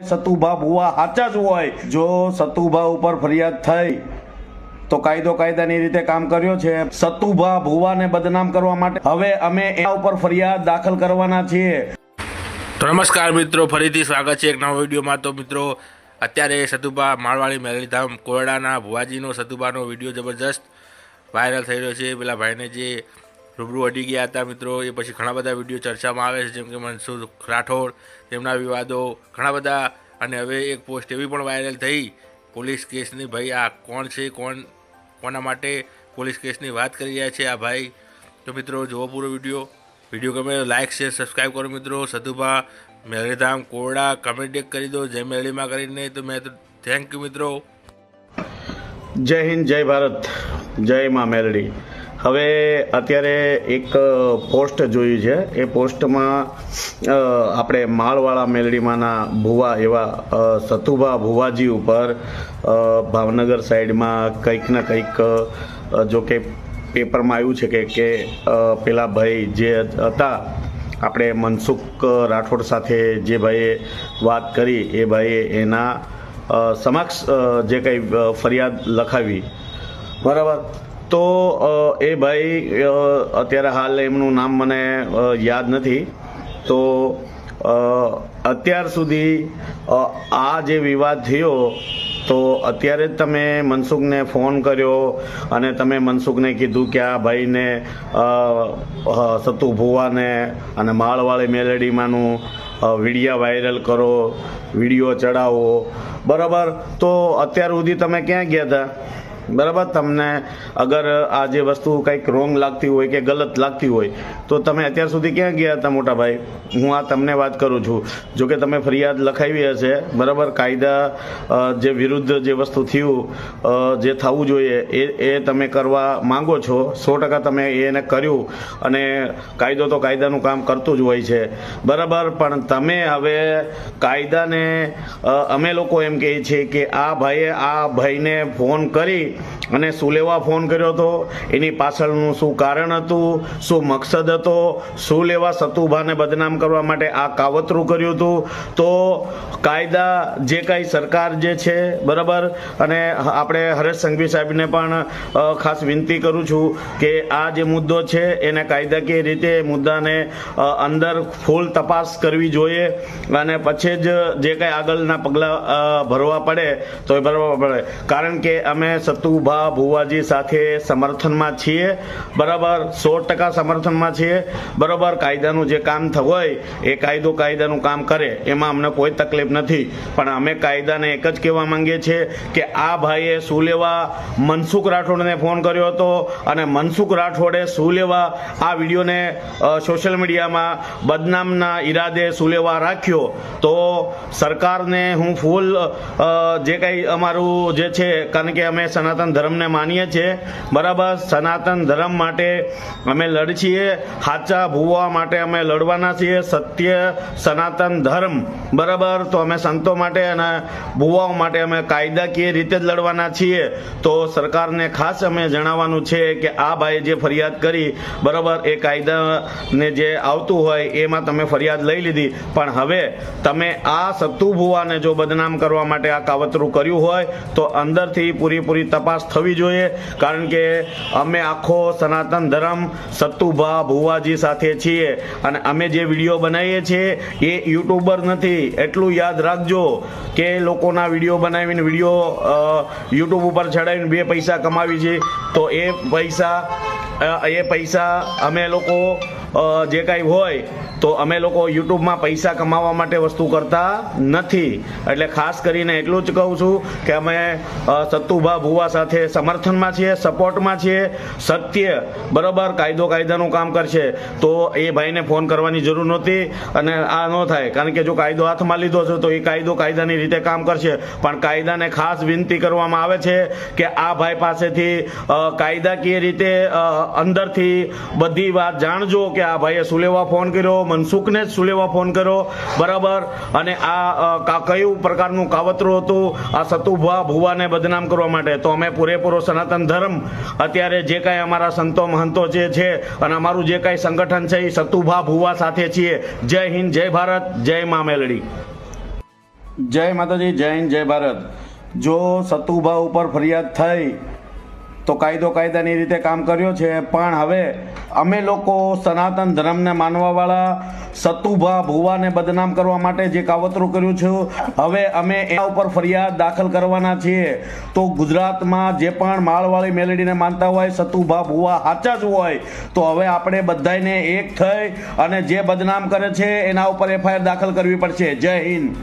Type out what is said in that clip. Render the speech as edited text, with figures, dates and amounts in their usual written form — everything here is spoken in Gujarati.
સતુભા ભુવા સાચા જ હોય. જો સતુભા ઉપર ફરિયાદ થઈ તો કાયદાની રીતે કામ કર્યો છે. સતુભા ભુવાને બદનામ કરવા માટે હવે અમે એના ઉપર ફરિયાદ દાખલ કરવાના છીએ. તો નમસ્કાર મિત્રો, ફરીથી સ્વાગત છે એક નવા વિડીયોમાં. તો મિત્રો, અત્યારે સતુભા માળવાડી મેલડીધામ કોરડાના ભુવાજીનો સતુભાનો વિડીયો જબરજસ્ત વાયરલ થઈ રહ્યો છે. પેલા ભાઈને જે રૂબરૂ અડી ગયા હતા મિત્રો, એ પછી ઘણા બધા વિડીયો ચર્ચામાં આવે છે, જેમ કે મનસુખ રાઠોડ, તેમના વિવાદો ઘણા બધા. અને હવે એક પોસ્ટ એવી પણ વાયરલ થઈ પોલીસ કેસની. ભાઈ આ કોણ છે, કોના માટે પોલીસ કેસની વાત કરી રહ્યા છે આ ભાઈ. તો મિત્રો જુઓ પૂરો વિડીયો ગમે લાઇક શેર સબસ્ક્રાઈબ કરો મિત્રો. સતુભા મેલડીધામ કોરડા કમેન્ટ એક કરી દો, જય મેલડીમાં કરીને. તો મેં તો થેન્ક યુ મિત્રો. જય હિન્દ, જય ભારત, જય મા મેલડી. હવે અત્યારે એક પોસ્ટ જોઈ છે. એ પોસ્ટમાં આપણે માળવાળા મેલડીમાંના ભુવા એવા સતુભા ભુવાજી ઉપર ભાવનગર સાઈડમાં કંઈક ને કંઈક જો કે પેપરમાં આવ્યું છે કે પેલા ભાઈ જે હતા આપણે મનસુખ રાઠોડ સાથે જે ભાઈએ વાત કરી, એ ભાઈએ એના સમક્ષ જે કંઈ ફરિયાદ લખાવી, બરાબર. તો એ ભાઈ અત્યારે હાલ એમનું નામ મને યાદ નથી. તો અત્યાર સુધી આ જે વિવાદ થયો, તો અત્યારે જ તમે મનસુખને ફોન કર્યો અને તમે મનસુખને કીધું કે આ ભાઈને સતુ ભુવાને અને માળવાળી મેલડીમાંનું વિડીયા વાયરલ કરો, વિડીયો ચડાવો, બરાબર. તો અત્યાર સુધી તમે ક્યાં ગયા હતા? બરાબર. તમને અગર આ જે વસ્તુ કંઈક રોંગ લાગતી હોય કે ગલત લાગતી હોય તો તમે અત્યાર સુધી ક્યાં ગયા હતા મોટા ભાઈ? હું આ તમને વાત કરું છું. જો કે તમે ફરિયાદ લખાવી હશે, બરાબર. કાયદા જે વિરુદ્ધ જે વસ્તુ થયું, જે થવું જોઈએ એ તમે કરવા માંગો છો. 100% તમે એને કર્યું અને કાયદો તો કાયદાનું કામ કરતું જ હોય છે, બરાબર. પણ તમે હવે કાયદાને અમે લોકો એમ કહીએ છીએ કે આ ભાઈને ફોન કરી અને શું લેવા ફોન કર્યો હતો, એની પાછળનું શું કારણ હતું, શું મકસદ હતો, શું લેવા સતુભાને બદનામ કરવા માટે આ કાવતરું કર્યું હતું. તો કાયદા જે કાંઈ સરકાર જે છે, બરાબર. અને આપણે હરેશ સંઘવી સાહેબને પણ ખાસ વિનંતી કરું છું કે આ જે મુદ્દો છે એને કાયદાકીય રીતે મુદ્દાને અંદર ફૂલ તપાસ કરવી જોઈએ અને પછી જ જે કાંઈ આગળના પગલાં ભરવા પડે તો એ ભરવા પડે. કારણ કે અમે સતુભા ભુવાજી સાથે સમર્થનમાં છીએ, બરાબર. 100% સમર્થનમાં છીએ, બરાબર. કાયદાનું જે કામ હોય એ કાયદાનું કામ કરે, એમાં અમને કોઈ તકલીફ નથી. પણ અમે કાયદાને એક જ કહેવા માંગીએ છીએ કે આ ભાઈએ શું લેવા મનસુખ રાઠોડને ફોન કર્યો હતો અને મનસુખ રાઠોડે શું લેવા આ વિડીયોને સોશિયલ મીડિયામાં બદનામના ઈરાદે શું લેવા રાખ્યો. તો સરકારને હું ફૂલ જે કંઈ અમારું જે છે, કારણ કે અમે સનાતન ધર્મને માનીએ છીએ, બરાબર. સનાતન ધર્મ માટે અમે લડીએ, સાચા ભુવા માટે અમે લડવાના છીએ, સત્ય સનાતન ધર્મ, બરાબર. તો અમે સંતો માટે અને ભુવાઓ માટે અમે કાયદાકીય રીતે જ લડવાના છીએ. તો સરકારને ખાસ અમે જણાવવાનું છે કે આ ભાઈએ જે ફરિયાદ કરી, બરાબર, એ કાયદાને જે આવતું હોય એમાં તમે ફરિયાદ લઈ લીધી, પણ હવે તમે આ સતુ ભુવાને જો બદનામ કરવા માટે આ કાવતરું કર્યું હોય તો અંદરથી પૂરી તપાસ થવી જોઈએ. કારણ કે અમે આખો સનાતન ધર્મ સતુભા ભુવાજી સાથે છીએ અને અમે જે વિડીયો બનાવીએ છીએ એ યુટ્યુબર નથી, એટલું યાદ રાખજો. કે લોકોના વિડીયો બનાવીને યુટ્યુબ ઉપર ચડાવીને 2 પૈસા કમાવી છે, તો એ પૈસા અમે લોકો જે કાંઈ હોય તો અમે લોકો યુટ્યુબમાં પૈસા કમાવા માટે વસ્તુ કરતા નથી. એટલે ખાસ કરીને એટલું જ કહું છું કે અમે સતુભા ભુવા સાથે સમર્થનમાં છીએ, સપોર્ટમાં છીએ. સત્ય, બરાબર, કાયદાનું કામ કરશે. તો એ ભાઈને ફોન કરવાની જરૂર નહોતી અને આ ન થાય. કારણ કે જો કાયદો હાથમાં લીધો છે તો એ કાયદાની રીતે કામ કરશે. પણ કાયદાને ખાસ વિનંતી કરવામાં આવે છે કે આ ભાઈ પાસેથી કાયદાકીય રીતે અંદરથી બધી વાત જાણજો કે આ ભાઈએ શું લેવા ફોન કર્યો, મનસુખને જ શું લેવા ફોન કર્યો, બરાબર. અને આ કયું પ્રકારનું કાવતરું હતું આ સતુભા ભુવાને બદનામ કરવા માટે. તો અમે પૂરેપૂરો સનાતન ધર્મ અત્યારે જે કાંઈ અમારા સંતો મહંતો જે છે અને અમારું જે કાંઈ સંગઠન છે એ સતુભા ભુવા સાથે છીએ. જય હિન્દ, જય ભારત, જય મા મેલડી. જય માતાજી, જય હિન્દ, જય ભારત. જો સતુભા ઉપર ફરિયાદ થઈ તો કાયદાની રીતે કામ કર્યો છે, પણ હવે અમે લોકો સનાતન ધર્મને માનવાવાળા સતુભા ભુવાને બદનામ કરવા માટે જે કાવતરું કર્યું છે, હવે અમે એના ઉપર ફરિયાદ દાખલ કરવાના છીએ. તો ગુજરાતમાં જે પણ માળવાળી મેલેડીને માનતા હોય, સતુભા ભુવા સાચા જ હોય, તો હવે આપણે બધાને એક થઈ અને જે બદનામ કરે છે એના ઉપર FIR દાખલ કરવી પડશે. જય હિન્દ.